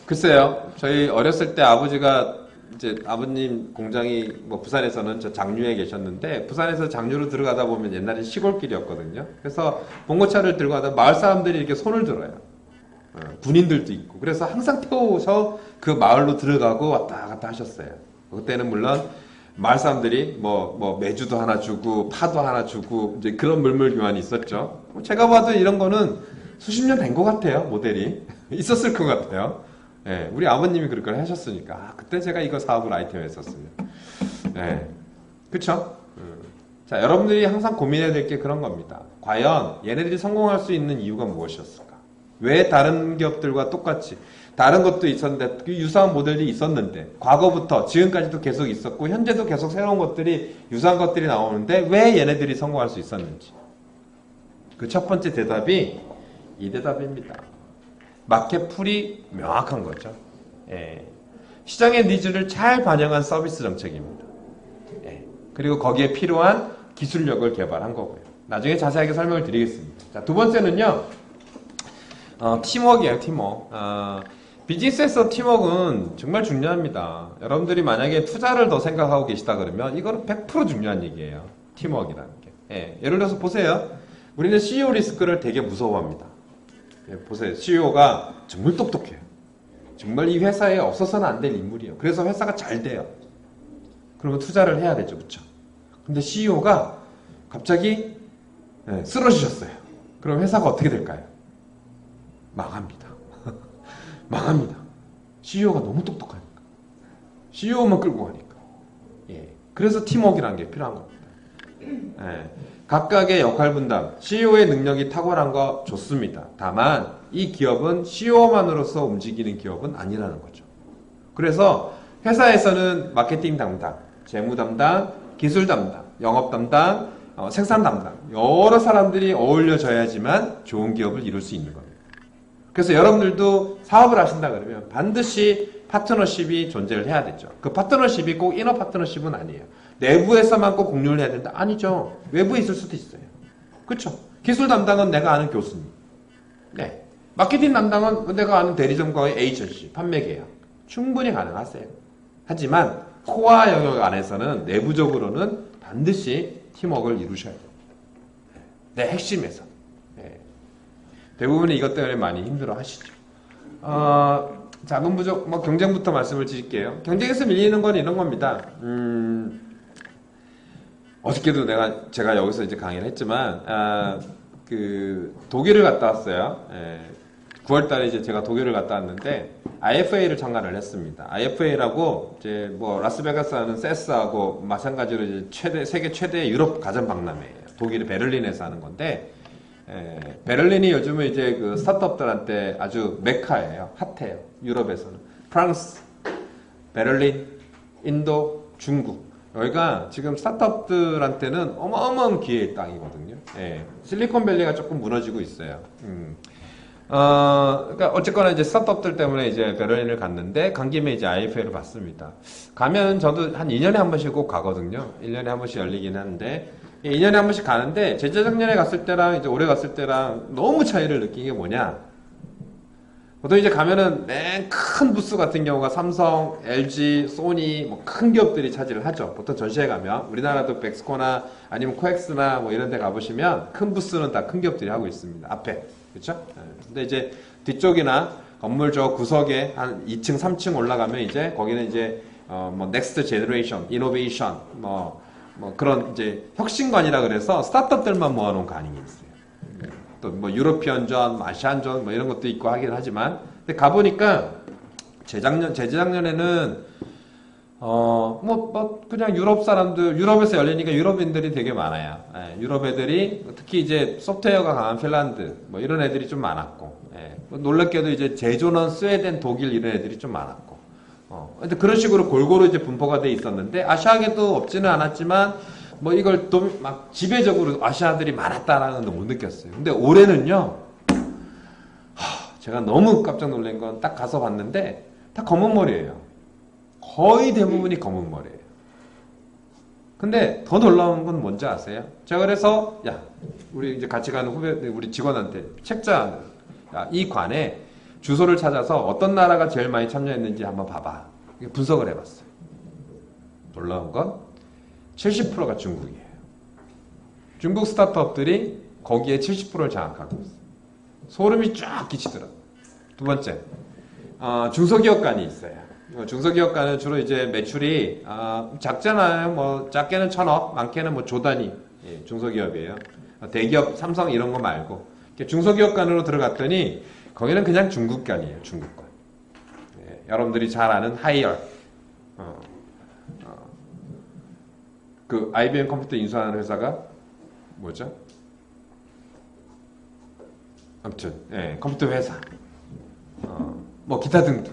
글쎄요, 저희 어렸을 때 아버지가 이제 아버님 공장이 뭐 부산에서는 저 장류에 계셨는데 부산에서 장류로 들어가다 보면 옛날에 시골길이었거든요. 그래서 봉고차를 들고 가다 마을 사람들이 이렇게 손을 들어요. 군인들도 있고. 그래서 항상 태워서 그 마을로 들어가고 왔다 갔다 하셨어요. 그때는 물론 마을 사람들이 뭐 메주도 하나 주고 파도 하나 주고 이제 그런 물물 교환이 있었죠. 제가 봐도 이런 거는 수십 년 된 것 같아요. 모델이 있었을 것 같아요. 우리 아버님이 그걸 하셨으니까 그때 제가 이거 사업을 아이템 했었어요. 그쵸? 자, 여러분들이 항상 고민해야 될 게 그런 겁니다. 과연 얘네들이 성공할 수 있는 이유가 무엇이었을까? 왜 다른 기업들과 똑같이 다른 것도 있었는데 그 유사한 모델이 있었는데 과거부터 지금까지도 계속 있었고 현재도 계속 새로운 것들이 유사한 것들이 나오는데 왜 얘네들이 성공할 수 있었는지 그 첫 번째 대답이 이 대답입니다. 마켓풀이 명확한 거죠. 예. 시장의 니즈를 잘 반영한 서비스 정책입니다. 예. 그리고 거기에 필요한 기술력을 개발한 거고요. 나중에 자세하게 설명을 드리겠습니다. 자, 두 번째는요. 팀워크예요. 팀워크. 비즈니스에서 팀워크는 정말 중요합니다. 여러분들이 만약에 투자를 더 생각하고 계시다 그러면 이거는 100% 중요한 얘기예요. 팀워크라는 게. 예. 예를 들어서 보세요. 우리는 CEO 리스크를 되게 무서워합니다. 예, 보세요. CEO가 정말 똑똑해요. 정말 이 회사에 없어서는 안 될 인물이에요. 그래서 회사가 잘 돼요. 그러면 투자를 해야 되죠. 그쵸? 근데 CEO가 갑자기 쓰러지셨어요. 그럼 회사가 어떻게 될까요? 망합니다. 망합니다. CEO가 너무 똑똑하니까. CEO만 끌고 가니까. 예. 그래서 팀워크라는 게 필요한 겁니다. 예. 각각의 역할 분담, CEO의 능력이 탁월한 거 좋습니다. 다만 이 기업은 CEO만으로서 움직이는 기업은 아니라는 거죠. 그래서 회사에서는 마케팅 담당, 재무 담당, 기술 담당, 영업 담당, 생산 담당 여러 사람들이 어울려져야지만 좋은 기업을 이룰 수 있는 겁니다. 그래서 여러분들도 사업을 하신다 그러면 반드시 파트너십이 존재를 해야 되죠. 그 파트너십이 꼭 이너 파트너십은 아니에요. 내부에서만 꼭 공유를 해야 된다? 아니죠. 외부에 있을 수도 있어요. 그렇죠? 기술 담당은 내가 아는 교수님. 네. 마케팅 담당은 내가 아는 대리점과의 에이전시, 판매 계약. 충분히 가능하세요. 하지만 코어 영역 안에서는 내부적으로는 반드시 팀워크를 이루셔야 돼요. 내 핵심에서. 네. 대부분이 이것 때문에 많이 힘들어 하시죠. 자금 부족, 경쟁부터 말씀을 드릴게요. 경쟁에서 밀리는 건 이런 겁니다. 어저께도 제가 여기서 이제 강의를 했지만, 독일을 갔다 왔어요. 9월 달에 이제 제가 독일을 갔다 왔는데, IFA를 참가를 했습니다. IFA라고, 이제 라스베가스 하는 세스하고 마찬가지로 이제 세계 최대 유럽 가전 박람회예요. 독일의 베를린에서 하는 건데, 베를린이 요즘은 이제 그 스타트업들한테 아주 메카예요. 핫해요. 유럽에서는. 프랑스, 베를린, 인도, 중국. 여기가 지금 스타트업들한테는 어마어마한 기회의 땅이거든요. 실리콘밸리가 조금 무너지고 있어요. 그러니까 어쨌거나 이제 스타트업들 때문에 이제 베를린을 갔는데 간 김에 이제 IFA를 봤습니다. 가면 저도 한 2년에 한 번씩 꼭 가거든요. 1년에 한 번씩 열리긴 하는데 2년에 한 번씩 가는데 재작년에 갔을 때랑 이제 올해 갔을 때랑 너무 차이를 느낀 게 뭐냐? 보통 이제 가면은 맨 큰 부스 같은 경우가 삼성, LG, 소니 큰 기업들이 차지를 하죠. 보통 전시회 가면 우리나라도 백스코나 아니면 코엑스나 이런 데 가보시면 큰 부스는 다 큰 기업들이 하고 있습니다. 앞에. 그렇죠? 근데 이제 뒤쪽이나 건물 저 구석에 한 2층, 3층 올라가면 이제 거기는 이제 넥스트 제너레이션, 이노베이션 그런 이제 혁신관이라 그래서 스타트업들만 모아놓은 관이 있어요. 또 유로피언전, 아시안전 이런 것도 있고 하긴 하지만 근데 가보니까 재작년에는 그냥 유럽 사람들 유럽에서 열리니까 유럽인들이 되게 많아요. 유럽 애들이 특히 이제 소프트웨어가 강한 핀란드 이런 애들이 좀 많았고 놀랍게도 이제 제조는 스웨덴, 독일 이런 애들이 좀 많았고 근데 그런 식으로 골고루 이제 분포가 돼 있었는데 아시아계도 없지는 않았지만 이걸 또 막 지배적으로 아시아들이 많았다라는 건 못 느꼈어요. 근데 올해는요, 제가 너무 깜짝 놀란 건 딱 가서 봤는데 다 검은 머리예요. 거의 대부분이 검은 머리예요. 근데 더 놀라운 건 뭔지 아세요? 제가 그래서 우리 이제 같이 가는 우리 직원한테 책자 이 관에 주소를 찾아서 어떤 나라가 제일 많이 참여했는지 한번 봐봐. 분석을 해봤어요. 놀라운 건 70%가 중국이에요. 중국 스타트업들이 거기에 70%를 장악하고 있어요. 소름이 쫙 끼치더라고요. 두 번째, 중소기업간이 있어요. 중소기업간은 주로 이제 매출이 작잖아요. 작게는 1,000억, 많게는 조 단위 중소기업이에요. 대기업, 삼성 이런 거 말고 중소기업간으로 들어갔더니 거기는 그냥 중국간이에요. 중국간. 여러분들이 잘 아는 하이얼. 그 IBM 컴퓨터 인수하는 회사가 뭐죠? 아무튼 컴퓨터 회사. 뭐 기타 등등.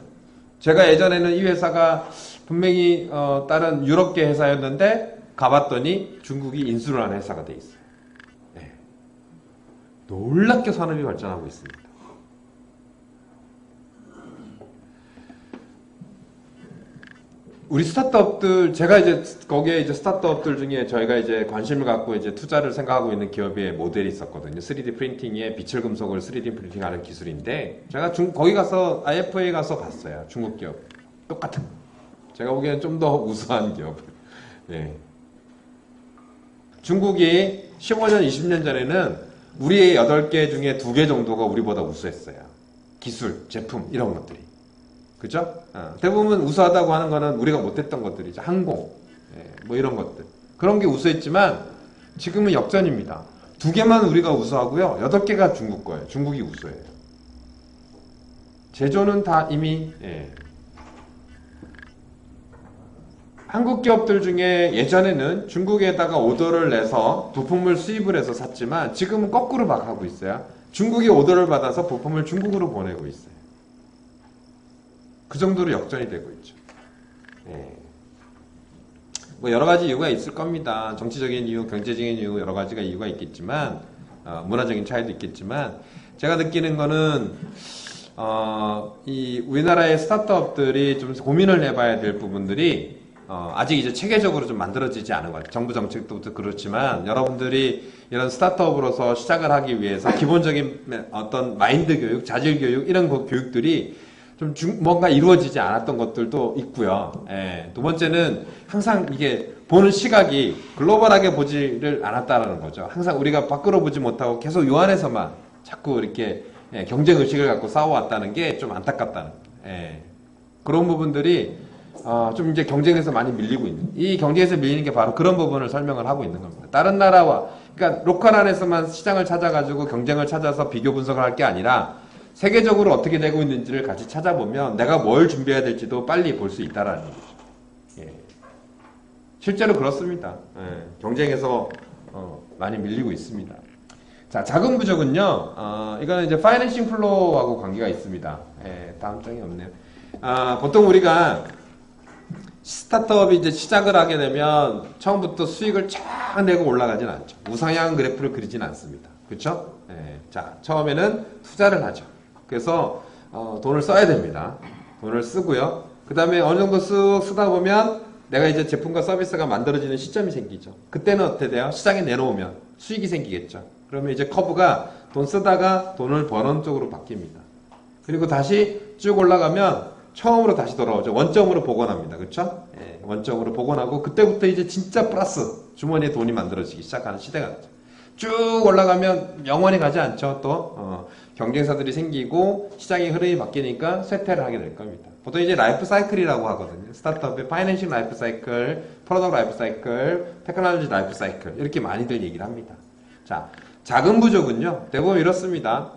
제가 예전에는 이 회사가 분명히 다른 유럽계 회사였는데 가봤더니 중국이 인수를 한 회사가 돼 있어요. 네. 놀랍게 산업이 발전하고 있습니다. 우리 스타트업들, 제가 이제 거기에 이제 스타트업들 중에 저희가 이제 관심을 갖고 이제 투자를 생각하고 있는 기업의 모델이 있었거든요. 3D 프린팅에 비철 금속을 3D 프린팅하는 기술인데, 제가 거기 가서 IFA 가서 봤어요. 중국 기업 똑같은 거. 제가 보기에는 좀 더 우수한 기업. 예. 중국이 15년, 20년 전에는 우리의 8개 중에 2개 정도가 우리보다 우수했어요. 기술, 제품 이런 것들이. 그죠? 대부분 우수하다고 하는 거는 우리가 못했던 것들이죠. 항공, 뭐 이런 것들. 그런 게 우수했지만 지금은 역전입니다. 2개만 우리가 우수하고요. 8개가 중국 거예요. 중국이 우수해요. 제조는 다 이미, 한국 기업들 중에 예전에는 중국에다가 오더를 내서 부품을 수입을 해서 샀지만 지금은 거꾸로 막 하고 있어요. 중국이 오더를 받아서 부품을 중국으로 보내고 있어요. 그 정도로 역전이 되고 있죠. 뭐 여러 가지 이유가 있을 겁니다. 정치적인 이유, 경제적인 이유, 여러 가지가 이유가 있겠지만, 문화적인 차이도 있겠지만, 제가 느끼는 거는, 이 우리나라의 스타트업들이 좀 고민을 해봐야 될 부분들이, 아직 이제 체계적으로 좀 만들어지지 않은 것 같아요. 정부 정책도 그렇지만, 여러분들이 이런 스타트업으로서 시작을 하기 위해서 기본적인 어떤 마인드 교육, 자질 교육, 이런 교육들이 좀 뭔가 이루어지지 않았던 것들도 있고요. 두 번째는 항상 이게 보는 시각이 글로벌하게 보지를 않았다라는 거죠. 항상 우리가 밖으로 보지 못하고 계속 요 안에서만 자꾸 이렇게 경쟁 의식을 갖고 싸워왔다는 게 좀 안타깝다는 그런 부분들이 좀 이제 경쟁에서 많이 밀리고 있는, 이 경쟁에서 밀리는 게 바로 그런 부분을 설명을 하고 있는 겁니다. 다른 나라와, 그러니까 로컬 안에서만 시장을 찾아가지고 경쟁을 찾아서 비교 분석을 할 게 아니라 세계적으로 어떻게 되고 있는지를 같이 찾아보면 내가 뭘 준비해야 될지도 빨리 볼 수 있다라는 거죠. 실제로 그렇습니다. 경쟁에서 많이 밀리고 있습니다. 자, 자금 부족은요, 이거는 이제 파이낸싱 플로우하고 관계가 있습니다. 다음 장이 없네요. 보통 우리가 스타트업이 이제 시작을 하게 되면 처음부터 수익을 쫙 내고 올라가진 않죠. 우상향 그래프를 그리진 않습니다. 그렇죠? 자, 처음에는 투자를 하죠. 그래서 돈을 써야 됩니다. 돈을 쓰고요. 그 다음에 어느 정도 쓰다 보면 내가 이제 제품과 서비스가 만들어지는 시점이 생기죠. 그때는 어떻게 돼요? 시장에 내놓으면 수익이 생기겠죠. 그러면 이제 커브가 돈 쓰다가 돈을 버는 쪽으로 바뀝니다. 그리고 다시 쭉 올라가면 처음으로 다시 돌아오죠. 원점으로 복원합니다. 그렇죠? 원점으로 복원하고 그때부터 이제 진짜 플러스 주머니에 돈이 만들어지기 시작하는 시대가 되죠. 쭉 올라가면 영원히 가지 않죠. 또 경쟁사들이 생기고 시장의 흐름이 바뀌니까 쇠퇴를 하게 될 겁니다. 보통 이제 라이프 사이클이라고 하거든요. 스타트업의 파이낸싱 라이프 사이클, 프로덕트 라이프 사이클, 테크놀로지 라이프 사이클, 이렇게 많이들 얘기를 합니다. 자, 자금 부족은요, 대부분 이렇습니다.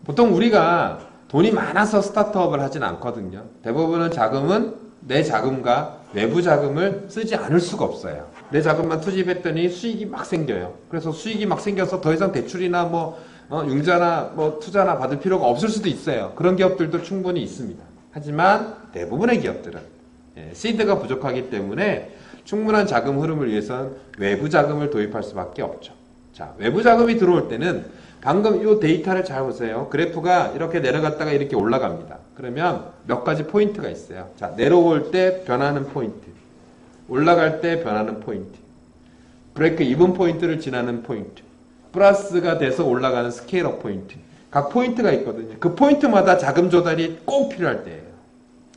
보통 우리가 돈이 많아서 스타트업을 하진 않거든요. 대부분은 자금은 내 자금과 외부 자금을 쓰지 않을 수가 없어요. 내 자금만 투입했더니 수익이 막 생겨요. 그래서 수익이 막 생겨서 더 이상 대출이나 융자나 투자나 받을 필요가 없을 수도 있어요. 그런 기업들도 충분히 있습니다. 하지만 대부분의 기업들은 시드가 부족하기 때문에 충분한 자금 흐름을 위해서는 외부 자금을 도입할 수밖에 없죠. 자, 외부 자금이 들어올 때는 방금 이 데이터를 잘 보세요. 그래프가 이렇게 내려갔다가 이렇게 올라갑니다. 그러면 몇 가지 포인트가 있어요. 자, 내려올 때 변하는 포인트, 올라갈 때 변하는 포인트, 브레이크 이븐 포인트를 지나는 포인트, 플러스가 돼서 올라가는 스케일업 포인트. 각 포인트가 있거든요. 그 포인트마다 자금 조달이 꼭 필요할 때예요.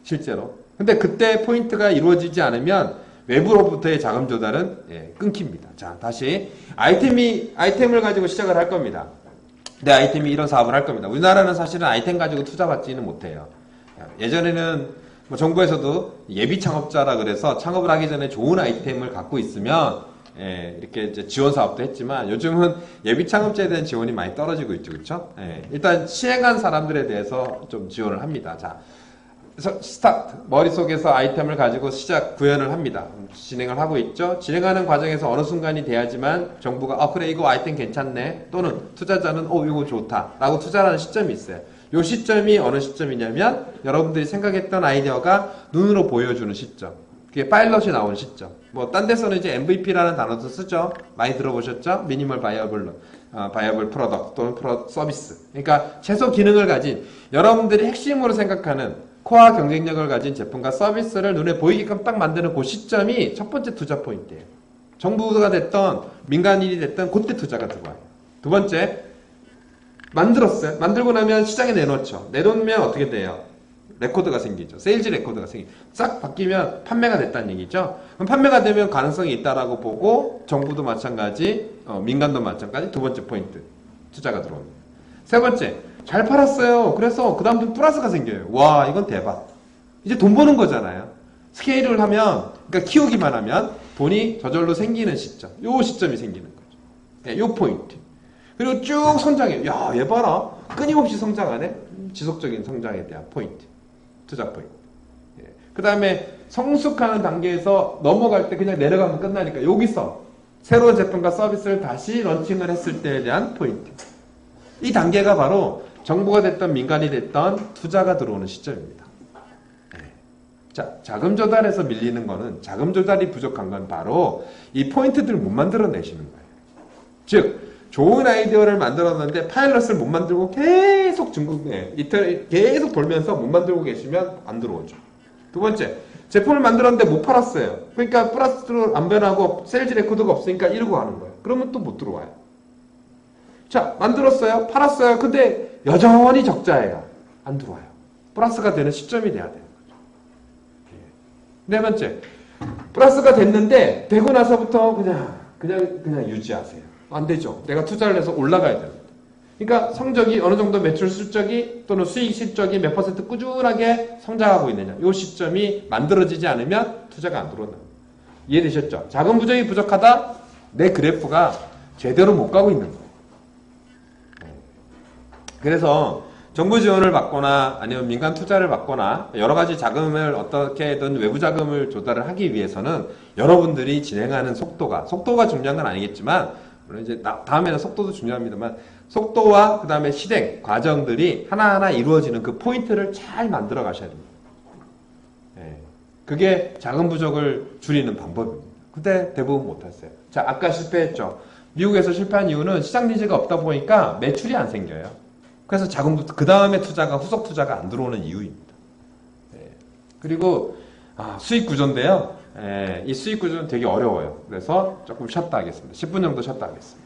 실제로. 근데 그때 포인트가 이루어지지 않으면 외부로부터의 자금 조달은 끊깁니다. 자, 다시 아이템을 가지고 시작을 할 겁니다. 내 아이템이 이런 사업을 할 겁니다. 우리나라는 사실은 아이템 가지고 투자받지는 못해요. 예전에는 정부에서도 예비 창업자라 그래서 창업을 하기 전에 좋은 아이템을 갖고 있으면 이렇게 이제 지원 사업도 했지만 요즘은 예비 창업자에 대한 지원이 많이 떨어지고 있죠, 그렇죠? 일단 시행한 사람들에 대해서 좀 지원을 합니다. 자, 그래서 스타트 머릿속에서 아이템을 가지고 시작 구현을 합니다. 진행을 하고 있죠. 진행하는 과정에서 어느 순간이 돼야지만 정부가 그래 이거 아이템 괜찮네, 또는 투자자는 이거 좋다 라고 투자하는 시점이 있어요. 요 시점이 어느 시점이냐면 여러분들이 생각했던 아이디어가 눈으로 보여주는 시점. 그게 파일럿이 나온 시점. 뭐 딴 데서는 이제 MVP라는 단어도 쓰죠. 많이 들어보셨죠? 미니멀 바이어블 프로덕트 또는 서비스. 그러니까 최소 기능을 가진 여러분들이 핵심으로 생각하는 코어 경쟁력을 가진 제품과 서비스를 눈에 보이게끔 딱 만드는 그 시점이 첫 번째 투자 포인트예요. 정부가 됐던 민간인이 됐던 그때 투자가 들어와요. 두 번째, 만들었어요. 만들고 나면 시장에 내놓죠. 내놓으면 어떻게 돼요? 레코드가 생기죠. 세일즈 레코드가 생기죠. 싹 바뀌면 판매가 됐다는 얘기죠. 그럼 판매가 되면 가능성이 있다라고 보고 정부도 마찬가지, 민간도 마찬가지. 두 번째 포인트, 투자가 들어옵니다. 세 번째, 잘 팔았어요. 그래서 그 다음부터 플러스가 생겨요. 와, 이건 대박. 이제 돈 버는 거잖아요. 스케일을 하면, 그러니까 키우기만 하면 돈이 저절로 생기는 시점. 요 시점이 생기는 거죠. 네, 요 포인트. 그리고 쭉 성장해요. 야, 얘 봐라. 끊임없이 성장하네. 지속적인 성장에 대한 포인트. 투자 포인트. 예. 그 다음에 성숙하는 단계에서 넘어갈 때 그냥 내려가면 끝나니까 여기서 새로운 제품과 서비스를 다시 런칭을 했을 때에 대한 포인트. 이 단계가 바로 정부가 됐던 민간이 됐던 투자가 들어오는 시점입니다. 예. 자, 자금 조달에서 밀리는 거는 자금 조달이 부족한 건 바로 이 포인트들을 못 만들어내시는 거예요. 즉, 좋은 아이디어를 만들었는데 파일럿을 못 만들고 계속 이틀 계속 돌면서 못 만들고 계시면 안 들어오죠. 두 번째, 제품을 만들었는데 못 팔았어요. 그러니까 플러스로 안 변하고 세일즈 레코드가 없으니까 이러고 하는 거예요. 그러면 또 못 들어와요. 자, 만들었어요. 팔았어요. 근데 여전히 적자예요. 안 들어와요. 플러스가 되는 시점이 돼야 되는 거죠. 네 번째, 플러스가 됐는데 되고 나서부터 그냥 유지하세요. 안 되죠. 내가 투자를 해서 올라가야 됩니다. 그러니까 성적이 어느 정도 매출 실적이 또는 수익 실적이 몇 퍼센트 꾸준하게 성장하고 있느냐. 이 시점이 만들어지지 않으면 투자가 안 들어온다. 이해되셨죠? 자금 부족이 부족하다? 내 그래프가 제대로 못 가고 있는 거예요. 그래서 정부 지원을 받거나 아니면 민간 투자를 받거나 여러 가지 자금을 어떻게든 외부 자금을 조달을 하기 위해서는 여러분들이 진행하는 속도가 중요한 건 아니겠지만 물론 이제 다음에는 속도도 중요합니다만 속도와 그 다음에 실행 과정들이 하나하나 이루어지는 그 포인트를 잘 만들어 가셔야 됩니다. 예. 그게 자금 부족을 줄이는 방법입니다. 근데 대부분 못했어요. 자, 아까 실패했죠. 미국에서 실패한 이유는 시장 니즈가 없다 보니까 매출이 안 생겨요. 그래서 그 다음에 후속 투자가 안 들어오는 이유입니다. 예. 그리고 수익 구조인데요. 이 수익 구조는 되게 어려워요. 그래서 조금 쉬었다 하겠습니다. 10분 정도 쉬었다 하겠습니다.